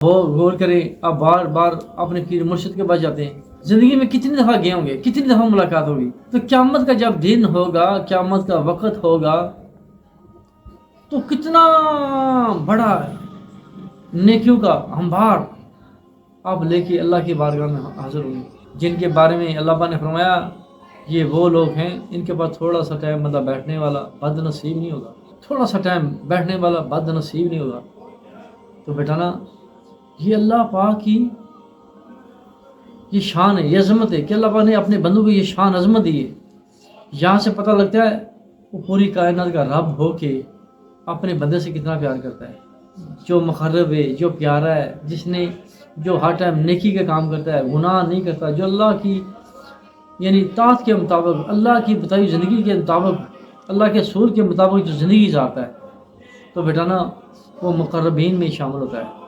وہ غور کریں، آپ بار بار اپنے پیر مرشد کے پاس جاتے ہیں، زندگی میں کتنی دفعہ گئے ہوں گے، کتنی دفعہ ملاقات ہوگی، تو قیامت کا جب دن ہوگا، قیامت کا وقت ہوگا، تو کتنا بڑا نیکیوں کا انبار آپ لے کے اللہ کی بارگاہ میں حاضر ہوگی، جن کے بارے میں اللہ پاک نے فرمایا یہ وہ لوگ ہیں ان کے پاس تھوڑا سا ٹائم مطلب بیٹھنے والا بد نصیب نہیں ہوگا، تھوڑا سا ٹائم بیٹھنے والا بد نصیب نہیں ہوگا۔ تو بیٹانا یہ اللہ پاک کی یہ شان ہے، یہ عظمت ہے کہ اللہ پاک نے اپنے بندوں کو یہ شان عظمت دی ہے۔ یہاں سے پتہ لگتا ہے وہ پوری کائنات کا رب ہو کے اپنے بندے سے کتنا پیار کرتا ہے، جو مقرب ہے، جو پیارا ہے، جس نے جو ہر ٹائم نیکی کا کام کرتا ہے، گناہ نہیں کرتا، جو اللہ کی یعنی طاعت کے مطابق، اللہ کی بتائی زندگی کے مطابق، اللہ کے اصول کے مطابق جو زندگی گزارتا ہے، تو بیٹانا وہ مقربین میں شامل ہوتا ہے۔